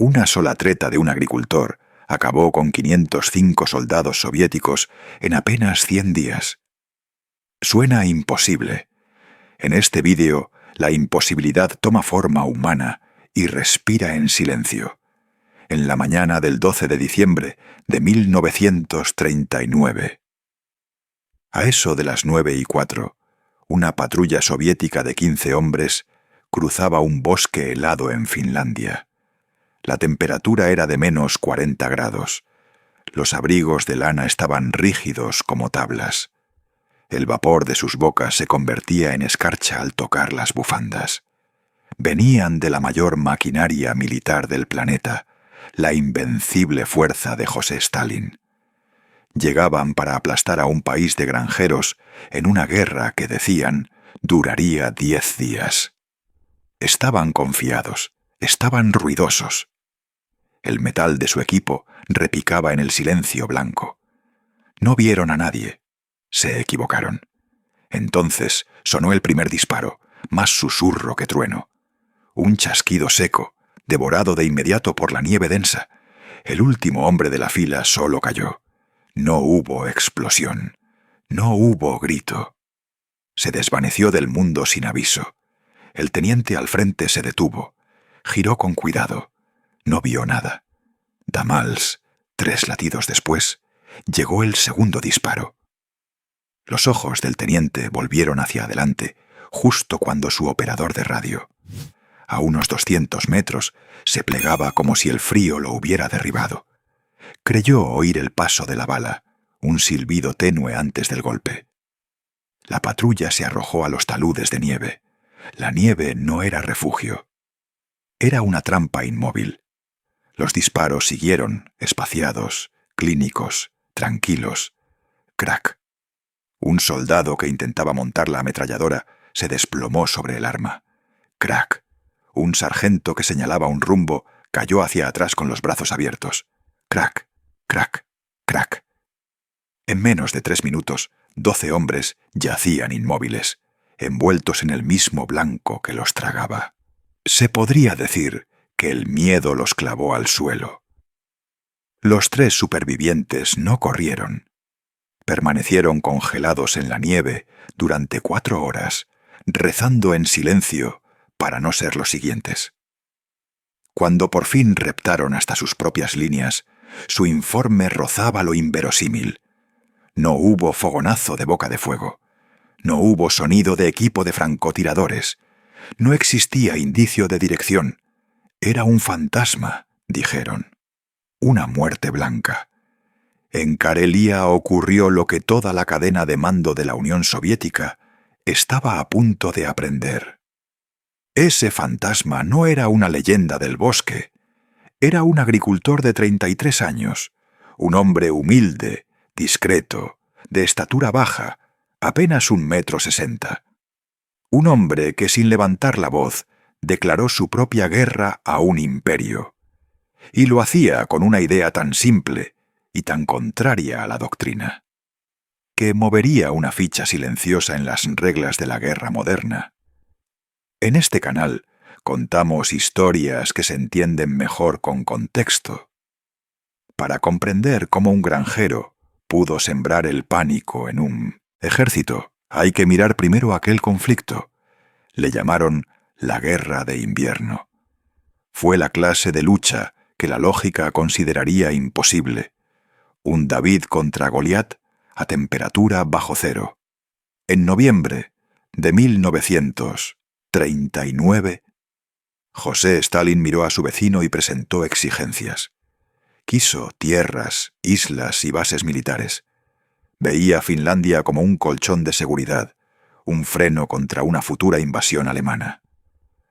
Una sola treta de un agricultor acabó con 505 soldados soviéticos en apenas 100 días. Suena imposible. En este vídeo, la imposibilidad toma forma humana y respira en silencio. En la mañana del 12 de diciembre de 1939. A eso de las 9:04, una patrulla soviética de 15 hombres cruzaba un bosque helado en Finlandia. La temperatura era de menos 40 grados. Los abrigos de lana estaban rígidos como tablas. El vapor de sus bocas se convertía en escarcha al tocar las bufandas. Venían de la mayor maquinaria militar del planeta, la invencible fuerza de José Stalin. Llegaban para aplastar a un país de granjeros en una guerra que, decían, duraría 10 días. Estaban confiados, estaban ruidosos. El metal de su equipo repicaba en el silencio blanco. No vieron a nadie. Se equivocaron. Entonces sonó el primer disparo, más susurro que trueno. Un chasquido seco, devorado de inmediato por la nieve densa. El último hombre de la fila solo cayó. No hubo explosión. No hubo grito. Se desvaneció del mundo sin aviso. El teniente al frente se detuvo. Giró con cuidado. No vio nada. Damals, 3 latidos después, llegó el segundo disparo. Los ojos del teniente volvieron hacia adelante, justo cuando su operador de radio, a unos 200 metros, se plegaba como si el frío lo hubiera derribado. Creyó oír el paso de la bala, un silbido tenue antes del golpe. La patrulla se arrojó a los taludes de nieve. La nieve no era refugio. Era una trampa inmóvil. Los disparos siguieron, espaciados, clínicos, tranquilos. Crack. Un soldado que intentaba montar la ametralladora se desplomó sobre el arma. Crack. Un sargento que señalaba un rumbo cayó hacia atrás con los brazos abiertos. Crack, crack, crack. En menos de 3 minutos, 12 hombres yacían inmóviles, envueltos en el mismo blanco que los tragaba. Se podría decir que el miedo los clavó al suelo. Los 3 supervivientes no corrieron. Permanecieron congelados en la nieve durante 4 horas, rezando en silencio para no ser los siguientes. Cuando por fin reptaron hasta sus propias líneas, su informe rozaba lo inverosímil. No hubo fogonazo de boca de fuego. No hubo sonido de equipo de francotiradores. No existía indicio de dirección. Era un fantasma, dijeron. Una muerte blanca. En Karelia ocurrió lo que toda la cadena de mando de la Unión Soviética estaba a punto de aprender. Ese fantasma no era una leyenda del bosque. Era un agricultor de 33 años, un hombre humilde, discreto, de estatura baja, apenas 1,60 m. Un hombre que sin levantar la voz declaró su propia guerra a un imperio. Y lo hacía con una idea tan simple y tan contraria a la doctrina, que movería una ficha silenciosa en las reglas de la guerra moderna. En este canal contamos historias que se entienden mejor con contexto. Para comprender cómo un granjero pudo sembrar el pánico en un ejército, hay que mirar primero aquel conflicto. Le llamaron la Guerra de Invierno. Fue la clase de lucha que la lógica consideraría imposible. Un David contra Goliat a temperatura bajo cero. En noviembre de 1939, José Stalin miró a su vecino y presentó exigencias. Quiso tierras, islas y bases militares. Veía a Finlandia como un colchón de seguridad, un freno contra una futura invasión alemana.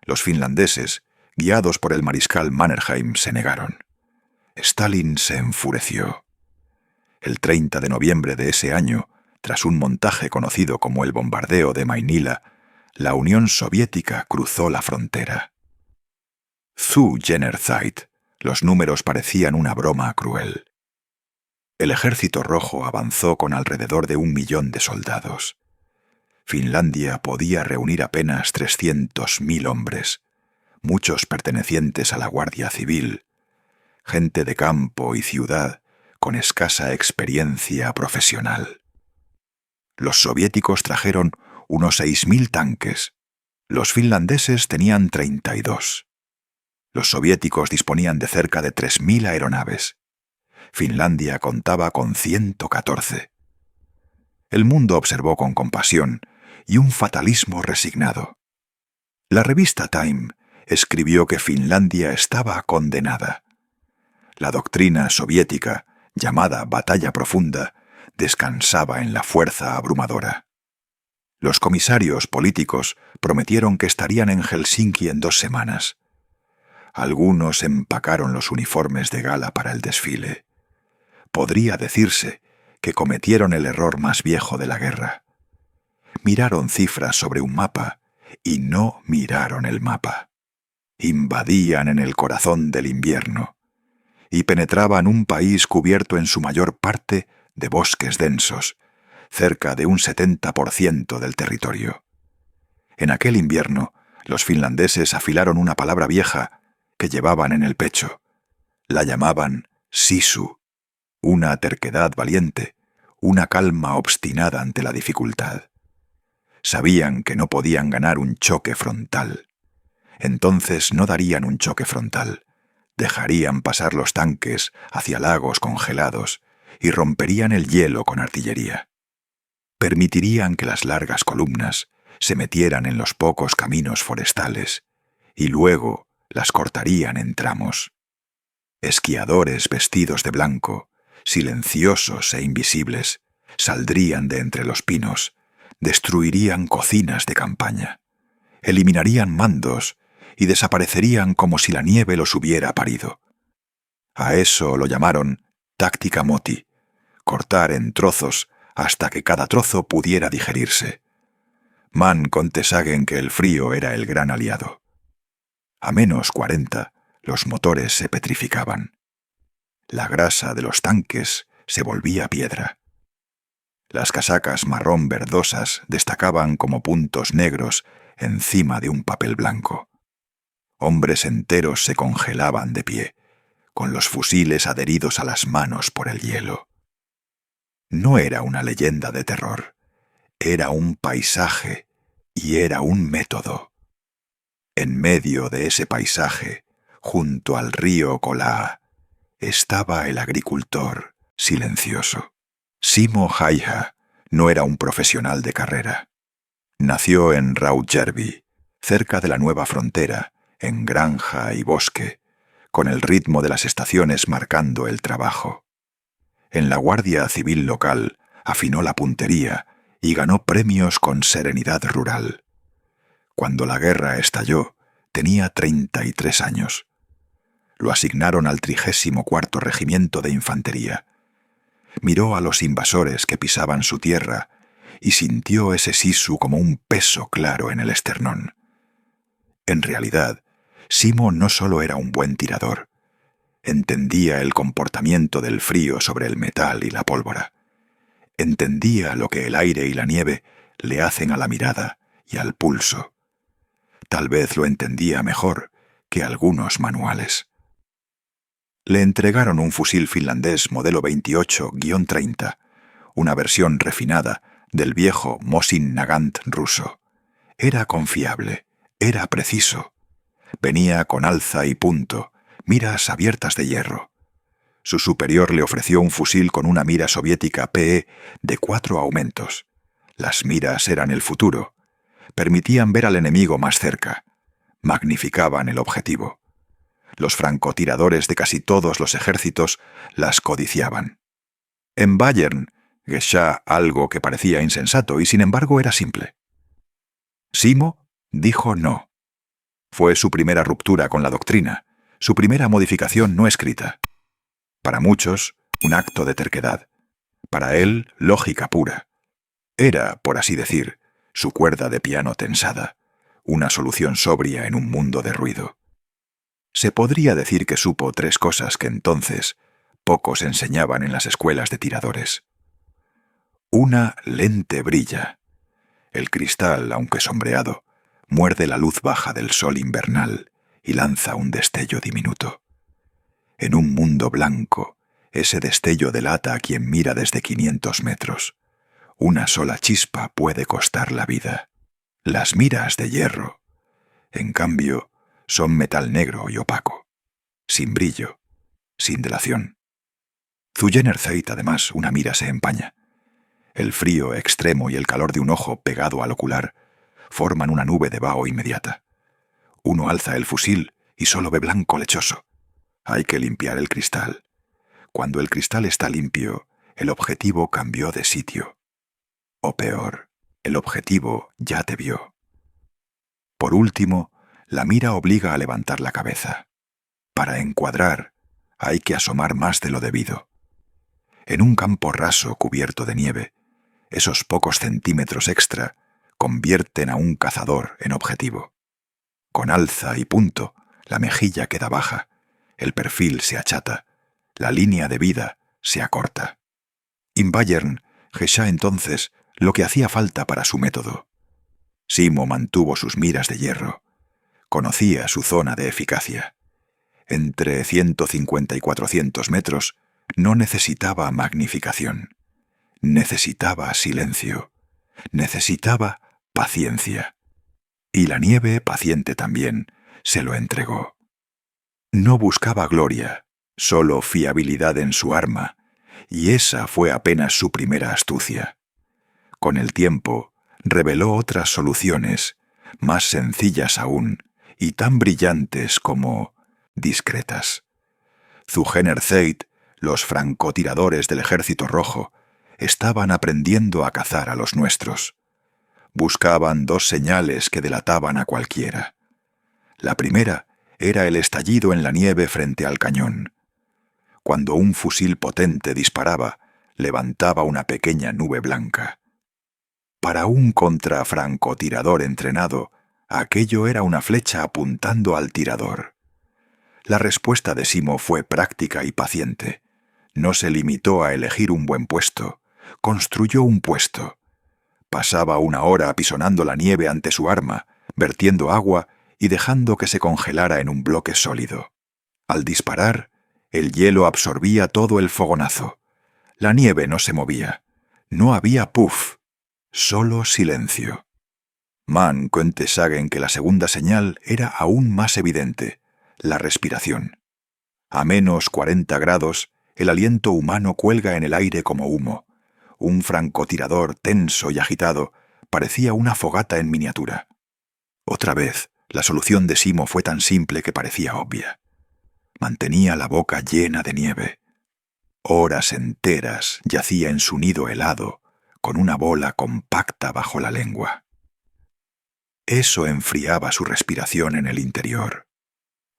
Los finlandeses, guiados por el mariscal Mannerheim, se negaron. Stalin se enfureció. El 30 de noviembre de ese año, tras un montaje conocido como el bombardeo de Mainila, la Unión Soviética cruzó la frontera. Zu jener Zeit, los números parecían una broma cruel. El Ejército Rojo avanzó con alrededor de 1 millón de soldados. Finlandia podía reunir apenas 300.000 hombres, muchos pertenecientes a la Guardia Civil, gente de campo y ciudad con escasa experiencia profesional. Los soviéticos trajeron unos 6.000 tanques. Los finlandeses tenían 32. Los soviéticos disponían de cerca de 3.000 aeronaves. Finlandia contaba con 114. El mundo observó con compasión y un fatalismo resignado. La revista Time escribió que Finlandia estaba condenada. La doctrina soviética, llamada batalla profunda, descansaba en la fuerza abrumadora. Los comisarios políticos prometieron que estarían en Helsinki en 2 semanas. Algunos empacaron los uniformes de gala para el desfile. Podría decirse que cometieron el error más viejo de la guerra. Miraron cifras sobre un mapa y no miraron el mapa. Invadían en el corazón del invierno y penetraban un país cubierto en su mayor parte de bosques densos, cerca de un 70% del territorio. En aquel invierno, los finlandeses afilaron una palabra vieja que llevaban en el pecho. La llamaban sisu, una terquedad valiente, una calma obstinada ante la dificultad. Sabían que no podían ganar un choque frontal. Entonces no darían un choque frontal. Dejarían pasar los tanques hacia lagos congelados y romperían el hielo con artillería. Permitirían que las largas columnas se metieran en los pocos caminos forestales y luego las cortarían en tramos. Esquiadores vestidos de blanco, silenciosos e invisibles, saldrían de entre los pinos, destruirían cocinas de campaña, eliminarían mandos y desaparecerían como si la nieve los hubiera parido. A eso lo llamaron táctica Moti, cortar en trozos hasta que cada trozo pudiera digerirse. Mann contesaguen en que el frío era el gran aliado. A -40, los motores se petrificaban. La grasa de los tanques se volvía piedra. Las casacas marrón verdosas destacaban como puntos negros encima de un papel blanco. Hombres enteros se congelaban de pie, con los fusiles adheridos a las manos por el hielo. No era una leyenda de terror, era un paisaje y era un método. En medio de ese paisaje, junto al río Kolaa, estaba el agricultor silencioso. Simo Häyhä no era un profesional de carrera. Nació en Rautjärvi, cerca de la nueva frontera, en granja y bosque, con el ritmo de las estaciones marcando el trabajo. En la Guardia Civil local afinó la puntería y ganó premios con serenidad rural. Cuando la guerra estalló, tenía 33 años. Lo asignaron al 34º Regimiento de Infantería. Miró a los invasores que pisaban su tierra y sintió ese sisu como un peso claro en el esternón. En realidad, Simo no solo era un buen tirador, entendía el comportamiento del frío sobre el metal y la pólvora. Entendía lo que el aire y la nieve le hacen a la mirada y al pulso. Tal vez lo entendía mejor que algunos manuales. Le entregaron un fusil finlandés modelo 28-30, una versión refinada del viejo Mosin Nagant ruso. Era confiable, era preciso. Venía con alza y punto, miras abiertas de hierro. Su superior le ofreció un fusil con una mira soviética PE de 4 aumentos. Las miras eran el futuro. Permitían ver al enemigo más cerca. Magnificaban el objetivo. Los francotiradores de casi todos los ejércitos las codiciaban. En Bayern, geschah algo que parecía insensato y sin embargo era simple. Simo dijo no. Fue su primera ruptura con la doctrina, su primera modificación no escrita. Para muchos, un acto de terquedad. Para él, lógica pura. Era, por así decir, su cuerda de piano tensada, una solución sobria en un mundo de ruido. Se podría decir que supo 3 cosas que entonces pocos enseñaban en las escuelas de tiradores. Una lente brilla. El cristal, aunque sombreado, muerde la luz baja del sol invernal y lanza un destello diminuto. En un mundo blanco, ese destello delata a quien mira desde 500 metros. Una sola chispa puede costar la vida. Las miras de hierro, en cambio, son metal negro y opaco, sin brillo, sin delación. Zuyenerzeit, además, una mira se empaña. El frío extremo y el calor de un ojo pegado al ocular forman una nube de vaho inmediata. Uno alza el fusil y solo ve blanco lechoso. Hay que limpiar el cristal. Cuando el cristal está limpio, el objetivo cambió de sitio. O peor, el objetivo ya te vio. Por último, la mira obliga a levantar la cabeza. Para encuadrar, hay que asomar más de lo debido. En un campo raso cubierto de nieve, esos pocos centímetros extra convierten a un cazador en objetivo. Con alza y punto, la mejilla queda baja, el perfil se achata, la línea de vida se acorta. In Bayern gescha entonces lo que hacía falta para su método. Simo mantuvo sus miras de hierro. Conocía su zona de eficacia. Entre 150 y 400 metros no necesitaba magnificación. Necesitaba silencio. Necesitaba paciencia. Y la nieve, paciente también, se lo entregó. No buscaba gloria, solo fiabilidad en su arma, y esa fue apenas su primera astucia. Con el tiempo, reveló otras soluciones, más sencillas aún, y tan brillantes como discretas. Zuyenerzeit, los francotiradores del Ejército Rojo, estaban aprendiendo a cazar a los nuestros. Buscaban dos señales que delataban a cualquiera. La primera era el estallido en la nieve frente al cañón. Cuando un fusil potente disparaba, levantaba una pequeña nube blanca. Para un contrafrancotirador entrenado, aquello era una flecha apuntando al tirador. La respuesta de Simo fue práctica y paciente. No se limitó a elegir un buen puesto, construyó un puesto. Pasaba una hora apisonando la nieve ante su arma, vertiendo agua y dejando que se congelara en un bloque sólido. Al disparar, el hielo absorbía todo el fogonazo. La nieve no se movía. No había puff. Solo silencio. Mann könnte sagen que la segunda señal era aún más evidente, la respiración. A menos 40 grados, el aliento humano cuelga en el aire como humo. Un francotirador tenso y agitado parecía una fogata en miniatura. Otra vez, la solución de Simo fue tan simple que parecía obvia. Mantenía la boca llena de nieve. Horas enteras yacía en su nido helado, con una bola compacta bajo la lengua. Eso enfriaba su respiración en el interior.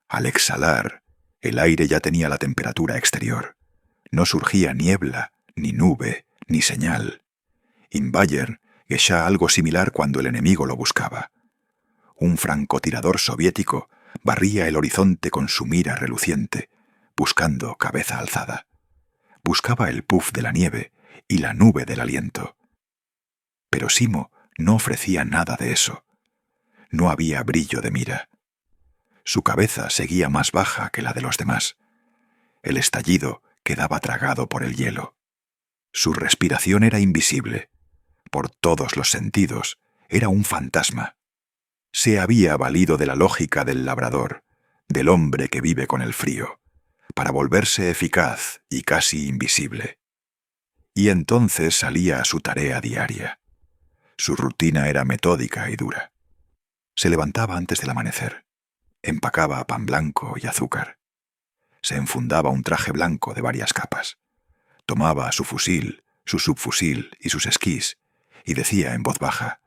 Al exhalar, el aire ya tenía la temperatura exterior. No surgía niebla, ni nube, ni señal. In Bayern gescha algo similar cuando el enemigo lo buscaba. Un francotirador soviético barría el horizonte con su mira reluciente, buscando cabeza alzada. Buscaba el puff de la nieve y la nube del aliento. Pero Simo no ofrecía nada de eso. No había brillo de mira. Su cabeza seguía más baja que la de los demás. El estallido quedaba tragado por el hielo. Su respiración era invisible. Por todos los sentidos, era un fantasma. Se había valido de la lógica del labrador, del hombre que vive con el frío, para volverse eficaz y casi invisible. Y entonces salía a su tarea diaria. Su rutina era metódica y dura. Se levantaba antes del amanecer. Empacaba pan blanco y azúcar. Se enfundaba un traje blanco de varias capas. Tomaba su fusil, su subfusil y sus esquís y decía en voz baja: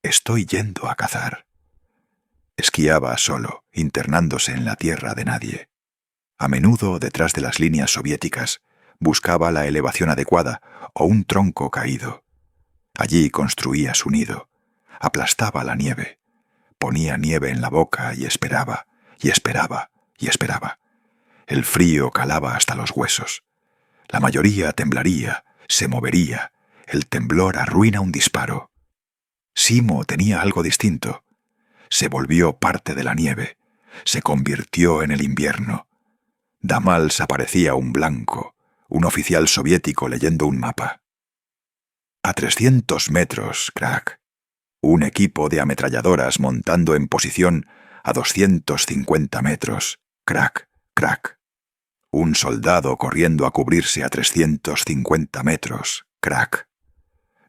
«Estoy yendo a cazar». Esquiaba solo, internándose en la tierra de nadie. A menudo, detrás de las líneas soviéticas, buscaba la elevación adecuada o un tronco caído. Allí construía su nido, aplastaba la nieve, ponía nieve en la boca y esperaba, y esperaba, y esperaba. El frío calaba hasta los huesos. La mayoría temblaría, se movería. El temblor arruina un disparo. Simo tenía algo distinto. Se volvió parte de la nieve, se convirtió en el invierno. Damals aparecía un blanco, un oficial soviético leyendo un mapa. A 300 metros, crack. Un equipo de ametralladoras montando en posición a 250 metros, crack, crack. Un soldado corriendo a cubrirse a 350 metros, crack.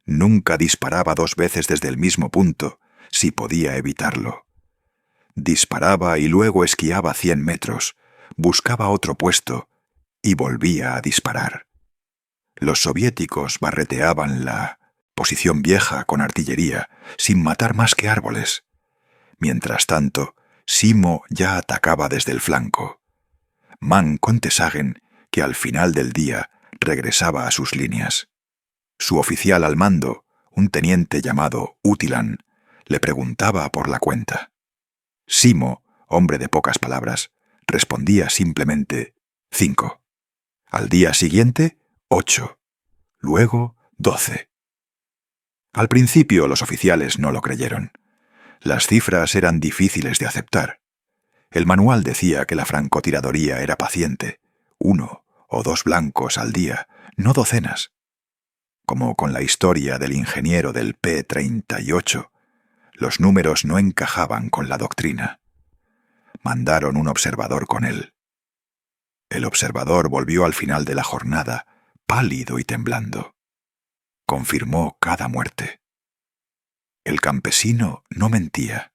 Nunca disparaba 2 veces desde el mismo punto, si podía evitarlo. Disparaba y luego esquiaba 100 metros, buscaba otro puesto y volvía a disparar. Los soviéticos barreteaban la posición vieja con artillería, sin matar más que árboles. Mientras tanto, Simo ya atacaba desde el flanco. Mann con Tesagen, que al final del día regresaba a sus líneas. Su oficial al mando, un teniente llamado Utilan, le preguntaba por la cuenta. Simo, hombre de pocas palabras, respondía simplemente 5. Al día siguiente, 8. Luego, 12. Al principio los oficiales no lo creyeron. Las cifras eran difíciles de aceptar. El manual decía que la francotiradoría era paciente, 1 o 2 blancos al día, no docenas. Como con la historia del ingeniero del P-38, los números no encajaban con la doctrina. Mandaron un observador con él. El observador volvió al final de la jornada, pálido y temblando. Confirmó cada muerte. El campesino no mentía.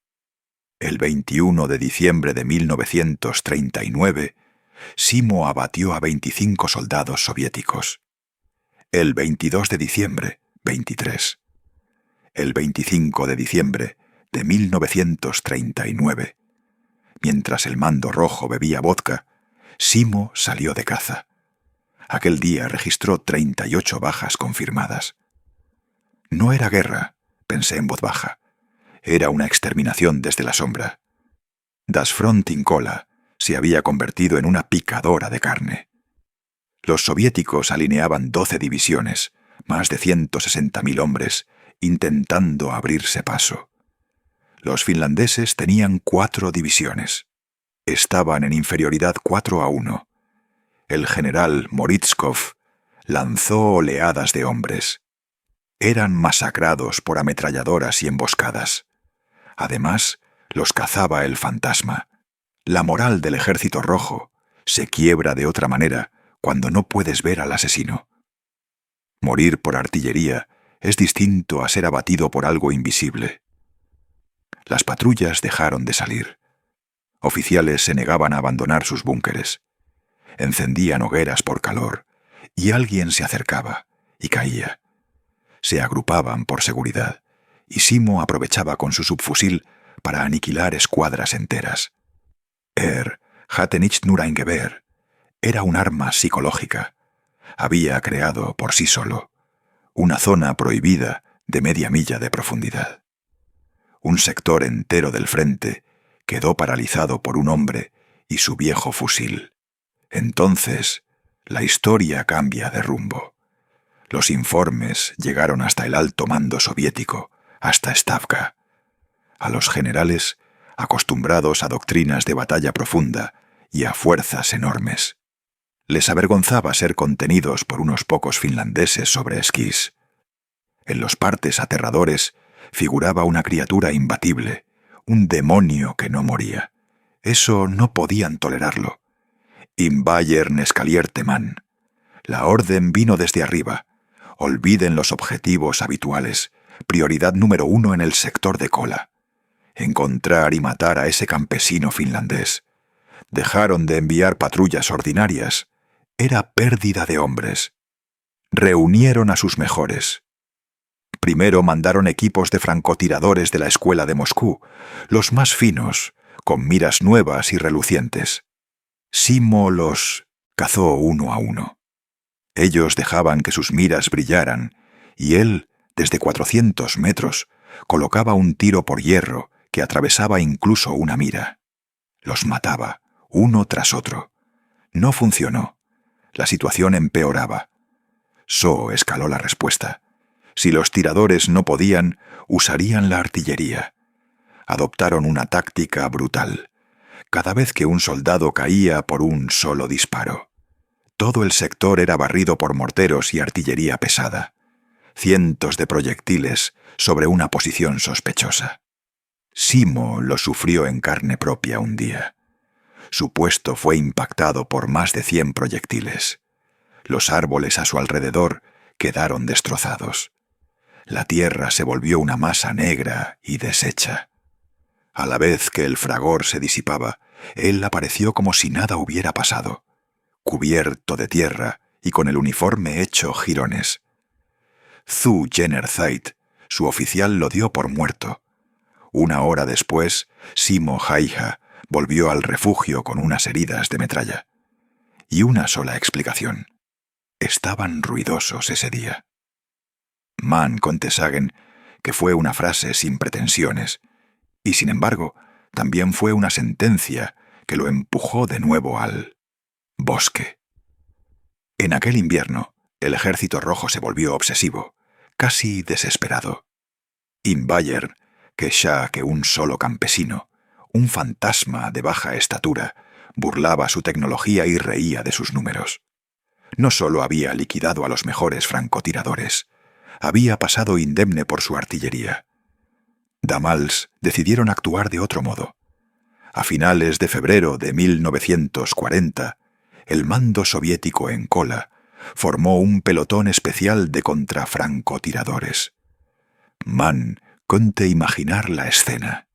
El 21 de diciembre de 1939, Simo abatió a 25 soldados soviéticos. El 22 de diciembre, 23. El 25 de diciembre de 1939, mientras el mando rojo bebía vodka, Simo salió de caza. Aquel día registró 38 bajas confirmadas. No era guerra, pensé en voz baja. Era una exterminación desde la sombra. Das Front in Cola se había convertido en una picadora de carne. Los soviéticos alineaban 12 divisiones, más de 160.000 hombres, intentando abrirse paso. Los finlandeses tenían 4 divisiones. Estaban en inferioridad 4-1. El general Moritskov lanzó oleadas de hombres. Eran masacrados por ametralladoras y emboscadas. Además, los cazaba el fantasma. La moral del Ejército Rojo se quiebra de otra manera cuando no puedes ver al asesino. Morir por artillería es distinto a ser abatido por algo invisible. Las patrullas dejaron de salir. Oficiales se negaban a abandonar sus búnkeres. Encendían hogueras por calor, y alguien se acercaba y caía. Se agrupaban por seguridad, y Simo aprovechaba con su subfusil para aniquilar escuadras enteras. Hatte nicht nur ein Gewehr era un arma psicológica. Había creado por sí solo una zona prohibida de media milla de profundidad. Un sector entero del frente quedó paralizado por un hombre y su viejo fusil. Entonces, la historia cambia de rumbo. Los informes llegaron hasta el alto mando soviético, hasta Stavka. A los generales, acostumbrados a doctrinas de batalla profunda y a fuerzas enormes. Les avergonzaba ser contenidos por unos pocos finlandeses sobre esquís. En los partes aterradores figuraba una criatura imbatible, un demonio que no moría. Eso no podían tolerarlo. In Bayern escalierte man. La orden vino desde arriba. Olviden los objetivos habituales. Prioridad número 1 en el sector de cola. Encontrar y matar a ese campesino finlandés. Dejaron de enviar patrullas ordinarias. Era pérdida de hombres. Reunieron a sus mejores. Primero mandaron equipos de francotiradores de la escuela de Moscú, los más finos, con miras nuevas y relucientes. Simo los cazó 1 a 1. Ellos dejaban que sus miras brillaran, y él, desde 400 metros, colocaba un tiro por hierro que atravesaba incluso una mira. Los mataba, uno tras otro. No funcionó. La situación empeoraba. So escaló la respuesta. Si los tiradores no podían, usarían la artillería. Adoptaron una táctica brutal. cada vez que un soldado caía por un solo disparo. Todo el sector era barrido por morteros y artillería pesada. Cientos de proyectiles sobre una posición sospechosa. Simo lo sufrió en carne propia un día. Su puesto fue impactado por más de 100 proyectiles. Los árboles a su alrededor quedaron destrozados. La tierra se volvió una masa negra y deshecha. A la vez que el fragor se disipaba, él apareció como si nada hubiera pasado, cubierto de tierra y con el uniforme hecho jirones. Zu Jenner-Zeit, su oficial, lo dio por muerto. Una hora después, Simo Häyhä volvió al refugio con unas heridas de metralla. Y una sola explicación. Estaban ruidosos ese día. Man Contessagen, que fue una frase sin pretensiones, y sin embargo, también fue una sentencia que lo empujó de nuevo al bosque. En aquel invierno, el Ejército Rojo se volvió obsesivo, casi desesperado. In Bayern, que ya que un solo campesino, un fantasma de baja estatura, burlaba su tecnología y reía de sus números. No solo había liquidado a los mejores francotiradores, había pasado indemne por su artillería. Damals decidieron actuar de otro modo. A finales de febrero de 1940, el mando soviético en Kola formó un pelotón especial de contrafrancotiradores. Man conte imaginar la escena.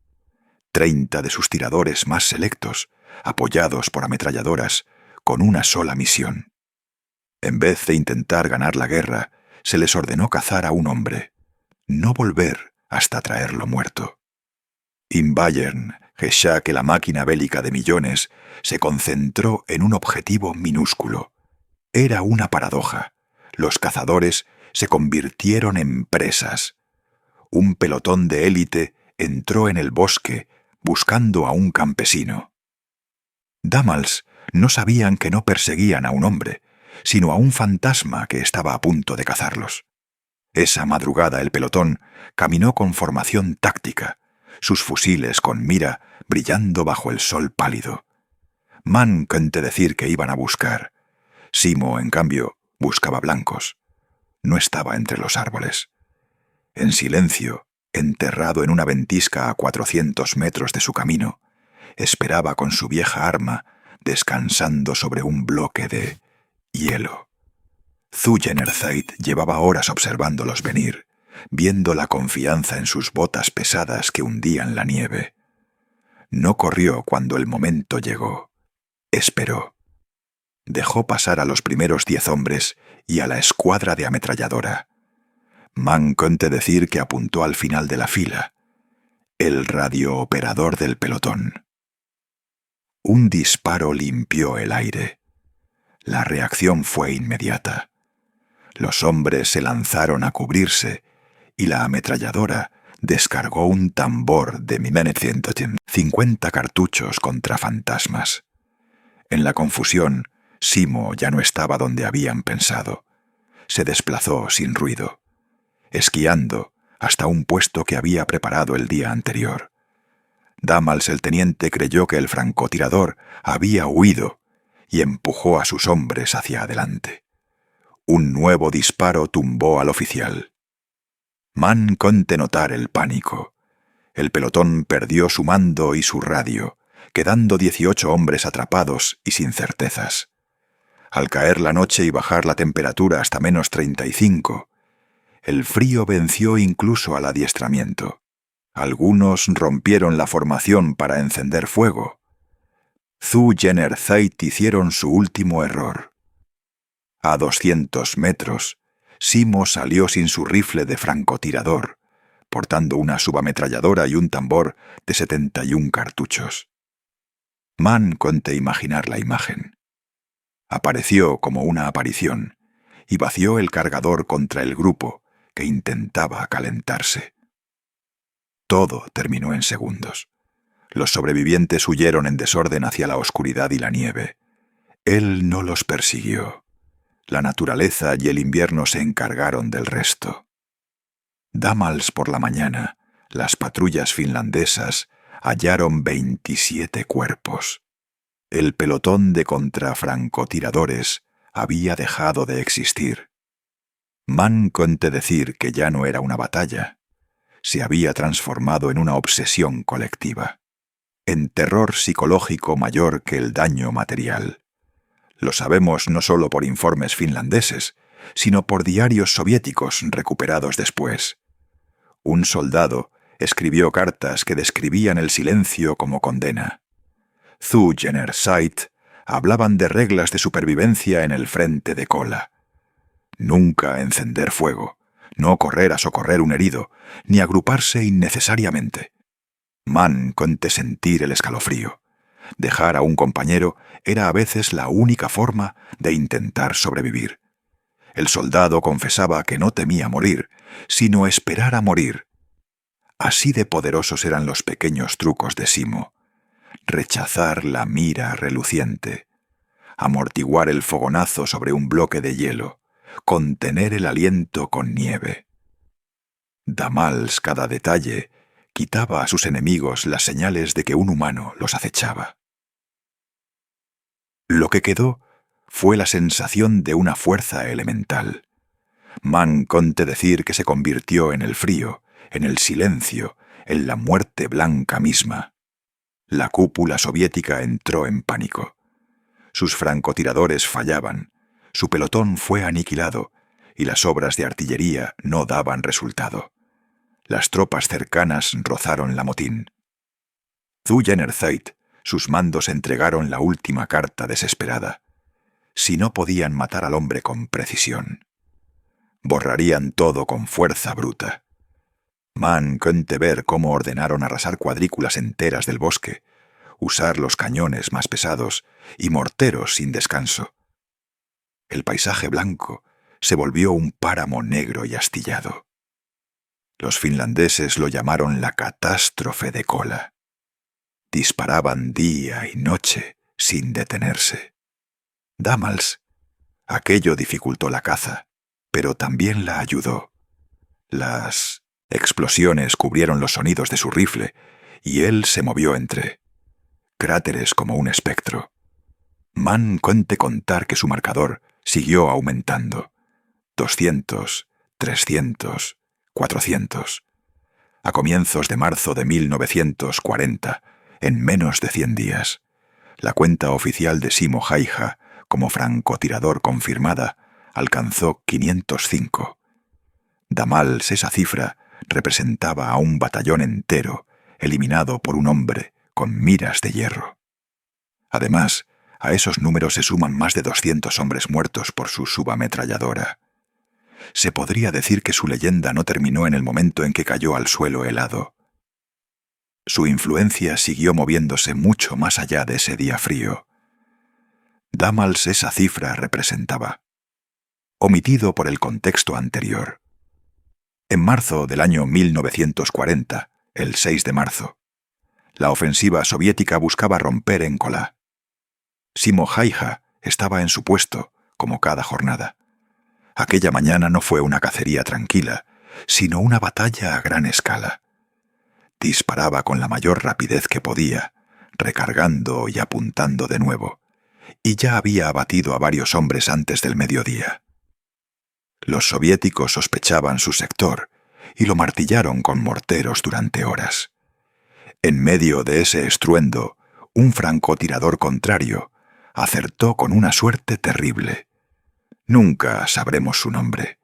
30 de sus tiradores más selectos, apoyados por ametralladoras, con una sola misión. En vez de intentar ganar la guerra, se les ordenó cazar a un hombre, no volver hasta traerlo muerto. In Bayern, ya que la máquina bélica de millones se concentró en un objetivo minúsculo. Era una paradoja. Los cazadores se convirtieron en presas. Un pelotón de élite entró en el bosque buscando a un campesino. Damals no sabían que no perseguían a un hombre, sino a un fantasma que estaba a punto de cazarlos. Esa madrugada el pelotón caminó con formación táctica, sus fusiles con mira brillando bajo el sol pálido. Man conte decir que iban a buscar. Simo, en cambio, buscaba blancos. No estaba entre los árboles. En silencio, enterrado en una ventisca a 400 metros de su camino, esperaba con su vieja arma, descansando sobre un bloque de hielo. Zu Jenner-Zeit llevaba horas observándolos venir, viendo la confianza en sus botas pesadas que hundían la nieve. No corrió cuando el momento llegó. Esperó. Dejó pasar a los primeros 10 hombres y a la escuadra de ametralladora. Man conte decir que apuntó al final de la fila, el radiooperador del pelotón. Un disparo limpió el aire. La reacción fue inmediata. Los hombres se lanzaron a cubrirse y la ametralladora descargó un tambor de 50 cartuchos contra fantasmas. En la confusión, Simo ya no estaba donde habían pensado. Se desplazó sin ruido, esquiando hasta un puesto que había preparado el día anterior. Damals el teniente creyó que el francotirador había huido y empujó a sus hombres hacia adelante. Un nuevo disparo tumbó al oficial. Man conte notar el pánico. El pelotón perdió su mando y su radio, quedando 18 hombres atrapados y sin certezas. Al caer la noche y bajar la temperatura hasta -35, el frío venció incluso al adiestramiento. Algunos rompieron la formación para encender fuego. Zu Jenner-Zeit hicieron su último error. A 200 metros, Simo salió sin su rifle de francotirador, portando una subametralladora y un tambor de 71 cartuchos. Man conte imaginar la imagen. Apareció como una aparición y vació el cargador contra el grupo que intentaba calentarse. Todo terminó en segundos. Los sobrevivientes huyeron en desorden hacia la oscuridad y la nieve. Él no los persiguió. La naturaleza y el invierno se encargaron del resto. Damals por la mañana, las patrullas finlandesas hallaron 27 cuerpos. El pelotón de contrafrancotiradores había dejado de existir. Mann conté decir que ya no era una batalla. Se había transformado en una obsesión colectiva, en terror psicológico mayor que el daño material. Lo sabemos no solo por informes finlandeses, sino por diarios soviéticos recuperados después. Un soldado escribió cartas que describían el silencio como condena. Zu Generzeit hablaban de reglas de supervivencia en el frente de cola. Nunca encender fuego, no correr a socorrer un herido, ni agruparse innecesariamente. Mann conté sentir el escalofrío. Dejar a un compañero era a veces la única forma de intentar sobrevivir. El soldado confesaba que no temía morir, sino esperar a morir. Así de poderosos eran los pequeños trucos de Simo. Rechazar la mira reluciente, amortiguar el fogonazo sobre un bloque de hielo, contener el aliento con nieve. Damals cada detalle quitaba a sus enemigos las señales de que un humano los acechaba. Lo que quedó fue la sensación de una fuerza elemental. Mann conté decir que se convirtió en el frío, en el silencio, en la muerte blanca misma. La cúpula soviética entró en pánico. Sus francotiradores fallaban, su pelotón fue aniquilado y las obras de artillería no daban resultado. Las tropas cercanas rozaron la motín. Zu Generzeit, sus mandos entregaron la última carta desesperada. Si no podían matar al hombre con precisión, borrarían todo con fuerza bruta. Mann conté ver cómo ordenaron arrasar cuadrículas enteras del bosque, usar los cañones más pesados y morteros sin descanso. El paisaje blanco se volvió un páramo negro y astillado. Los finlandeses lo llamaron la catástrofe de cola. Disparaban día y noche sin detenerse. Damals, aquello dificultó la caza, pero también la ayudó. Las explosiones cubrieron los sonidos de su rifle y él se movió entre cráteres como un espectro. Mann conté contar que su marcador siguió aumentando. 200, 300, 400. A comienzos de marzo de 1940, en menos de 100 días, la cuenta oficial de Simo Häyhä como francotirador confirmada alcanzó 505. Damals, esa cifra, representaba a un batallón entero, eliminado por un hombre con miras de hierro. Además, a esos números se suman más de 200 hombres muertos por su subametralladora. Se podría decir que su leyenda no terminó en el momento en que cayó al suelo helado. Su influencia siguió moviéndose mucho más allá de ese día frío. Damals esa cifra representaba, omitido por el contexto anterior. En marzo del año 1940, el 6 de marzo, la ofensiva soviética buscaba romper en Kola. Simo Häyhä estaba en su puesto, como cada jornada. Aquella mañana no fue una cacería tranquila, sino una batalla a gran escala. Disparaba con la mayor rapidez que podía, recargando y apuntando de nuevo, y ya había abatido a varios hombres antes del mediodía. Los soviéticos sospechaban su sector y lo martillaron con morteros durante horas. En medio de ese estruendo, un francotirador contrario acertó con una suerte terrible. Nunca sabremos su nombre.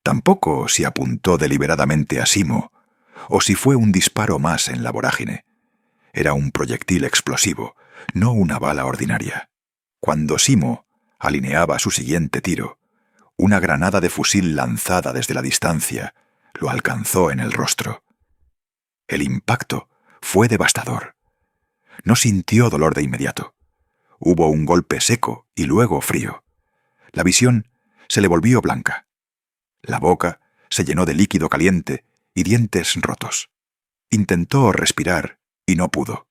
Tampoco si apuntó deliberadamente a Simo, o si fue un disparo más en la vorágine. Era un proyectil explosivo, no una bala ordinaria. Cuando Simo alineaba su siguiente tiro, una granada de fusil lanzada desde la distancia lo alcanzó en el rostro. El impacto fue devastador. No sintió dolor de inmediato. Hubo un golpe seco y luego frío. La visión se le volvió blanca. La boca se llenó de líquido caliente y dientes rotos. Intentó respirar y no pudo.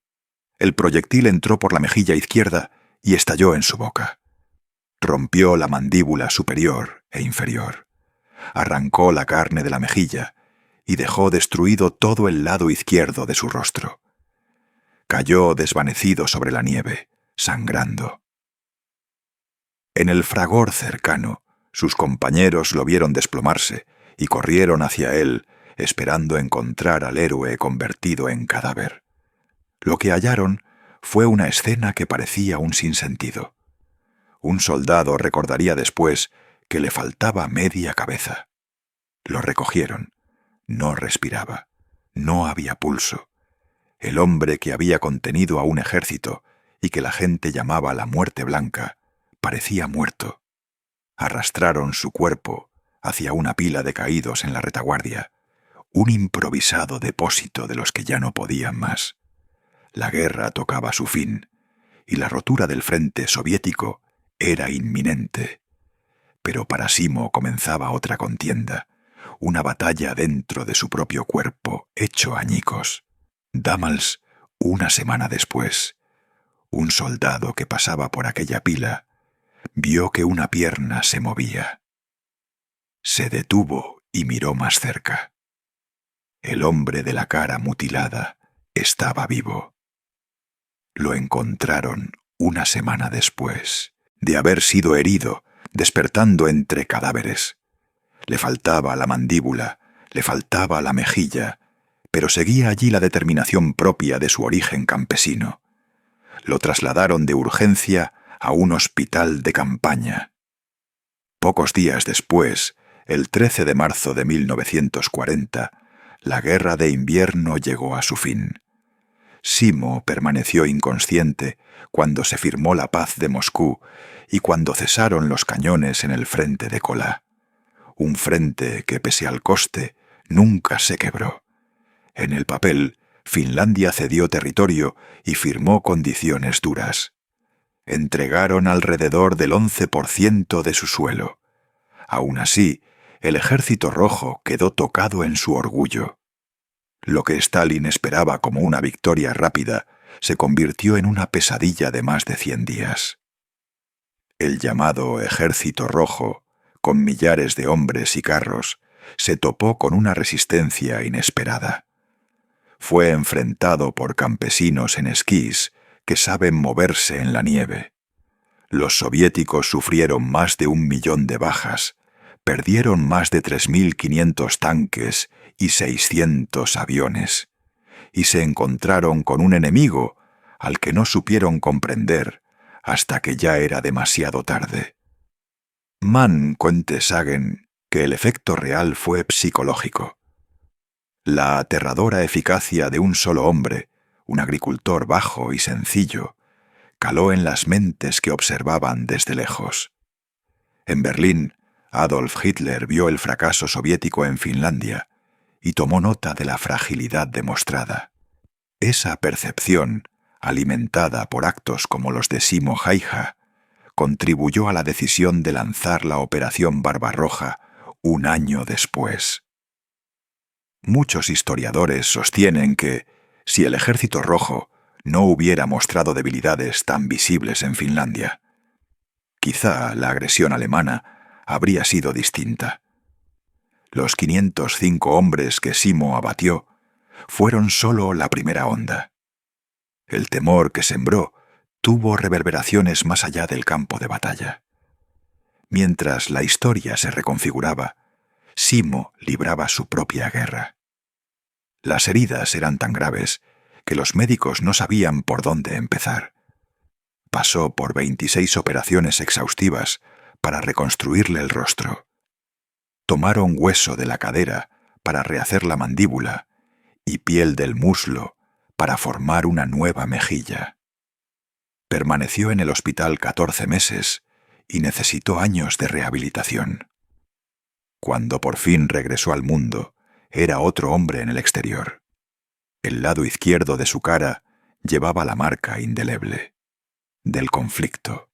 El proyectil entró por la mejilla izquierda y estalló en su boca. Rompió la mandíbula superior e inferior. Arrancó la carne de la mejilla y dejó destruido todo el lado izquierdo de su rostro. Cayó desvanecido sobre la nieve, sangrando. En el fragor cercano, sus compañeros lo vieron desplomarse y corrieron hacia él, esperando encontrar al héroe convertido en cadáver. Lo que hallaron fue una escena que parecía un sinsentido. Un soldado recordaría después que le faltaba media cabeza. Lo recogieron. No respiraba. No había pulso. El hombre que había contenido a un ejército y que la gente llamaba la muerte blanca, parecía muerto. Arrastraron su cuerpo hacia una pila de caídos en la retaguardia, un improvisado depósito de los que ya no podían más. La guerra tocaba su fin, y la rotura del frente soviético era inminente. Pero para Simo comenzaba otra contienda, una batalla dentro de su propio cuerpo, hecho añicos. Damals, una semana después, un soldado que pasaba por aquella pila, vio que una pierna se movía. Se detuvo y miró más cerca. El hombre de la cara mutilada estaba vivo. Lo encontraron una semana después de haber sido herido, despertando entre cadáveres. Le faltaba la mandíbula, le faltaba la mejilla, pero seguía allí la determinación propia de su origen campesino. Lo trasladaron de urgencia a un hospital de campaña. Pocos días después, el 13 de marzo de 1940, la guerra de invierno llegó a su fin. Simo permaneció inconsciente cuando se firmó la paz de Moscú y cuando cesaron los cañones en el frente de Kola. Un frente que, pese al coste, nunca se quebró. En el papel, Finlandia cedió territorio y firmó condiciones duras. Entregaron alrededor del 11% de su suelo. Aún así, el Ejército Rojo quedó tocado en su orgullo. Lo que Stalin esperaba como una victoria rápida se convirtió en una pesadilla de más de 100 días. El llamado Ejército Rojo, con millares de hombres y carros, se topó con una resistencia inesperada. Fue enfrentado por campesinos en esquís que saben moverse en la nieve. Los soviéticos sufrieron más de 1 millón de bajas, perdieron más de 3.500 tanques y 600 aviones, y se encontraron con un enemigo al que no supieron comprender hasta que ya era demasiado tarde. Mann cuenta Sagen que el efecto real fue psicológico. La aterradora eficacia de un solo hombre, un agricultor bajo y sencillo, caló en las mentes que observaban desde lejos. En Berlín, Adolf Hitler vio el fracaso soviético en Finlandia y tomó nota de la fragilidad demostrada. Esa percepción, alimentada por actos como los de Simo Häyhä, contribuyó a la decisión de lanzar la Operación Barbarroja un año después. Muchos historiadores sostienen que, si el Ejército Rojo no hubiera mostrado debilidades tan visibles en Finlandia, quizá la agresión alemana habría sido distinta. Los 505 hombres que Simo abatió fueron solo la primera onda. El temor que sembró tuvo reverberaciones más allá del campo de batalla. Mientras la historia se reconfiguraba, Simo libraba su propia guerra. Las heridas eran tan graves que los médicos no sabían por dónde empezar. Pasó por 26 operaciones exhaustivas para reconstruirle el rostro. Tomaron hueso de la cadera para rehacer la mandíbula y piel del muslo para formar una nueva mejilla. Permaneció en el hospital 14 meses y necesitó años de rehabilitación. Cuando por fin regresó al mundo, era otro hombre en el exterior. El lado izquierdo de su cara llevaba la marca indeleble del conflicto.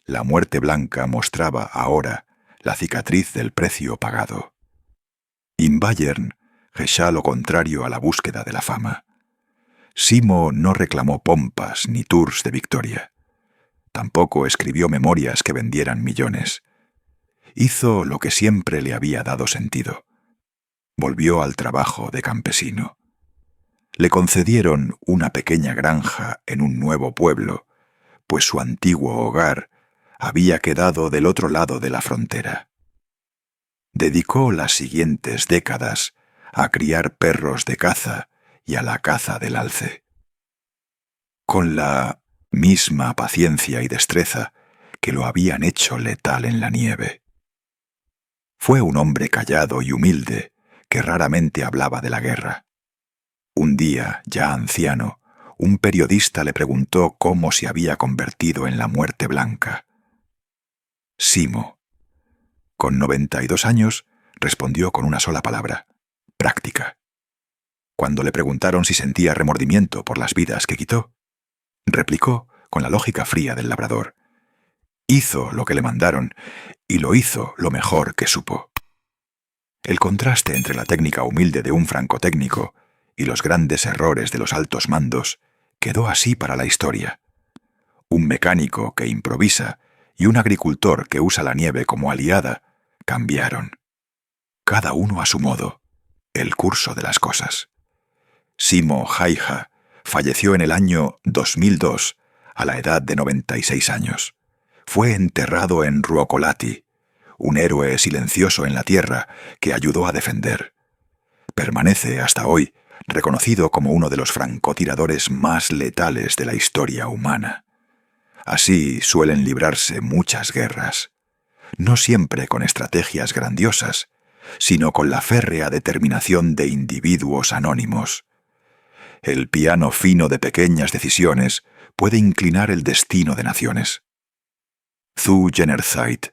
La muerte blanca mostraba ahora la cicatriz del precio pagado. In Bayern gechá lo contrario a la búsqueda de la fama. Simo no reclamó pompas ni tours de victoria. Tampoco escribió memorias que vendieran millones. Hizo lo que siempre le había dado sentido. Volvió al trabajo de campesino. le concedieron una pequeña granja en un nuevo pueblo, pues su antiguo hogar había quedado del otro lado de la frontera. Dedicó las siguientes décadas a criar perros de caza y a la caza del alce. Con la misma paciencia y destreza que lo habían hecho letal en la nieve. Fue un hombre callado y humilde que raramente hablaba de la guerra. Un día, ya anciano, un periodista le preguntó cómo se había convertido en la muerte blanca. Simo, con 92 años, respondió con una sola palabra: práctica. Cuando le preguntaron si sentía remordimiento por las vidas que quitó, replicó con la lógica fría del labrador: hizo lo que le mandaron y lo hizo lo mejor que supo. El contraste entre la técnica humilde de un francotécnico y los grandes errores de los altos mandos quedó así para la historia. Un mecánico que improvisa y un agricultor que usa la nieve como aliada cambiaron, cada uno a su modo, el curso de las cosas. Simo Häyhä falleció en el año 2002 a la edad de 96 años. Fue enterrado en Ruokolahti, un héroe silencioso en la tierra que ayudó a defender. Permanece hasta hoy reconocido como uno de los francotiradores más letales de la historia humana. Así suelen librarse muchas guerras, no siempre con estrategias grandiosas, sino con la férrea determinación de individuos anónimos. El piano fino de pequeñas decisiones puede inclinar el destino de naciones. Zu Generzeit,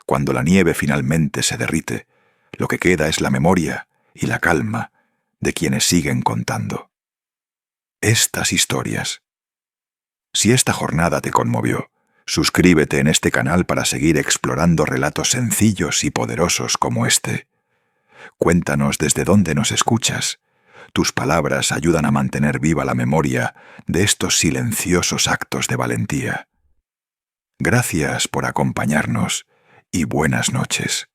cuando la nieve finalmente se derrite, lo que queda es la memoria y la calma de quienes siguen contando estas historias. Si esta jornada te conmovió, suscríbete en este canal para seguir explorando relatos sencillos y poderosos como este. Cuéntanos desde dónde nos escuchas. Tus palabras ayudan a mantener viva la memoria de estos silenciosos actos de valentía. Gracias por acompañarnos y buenas noches.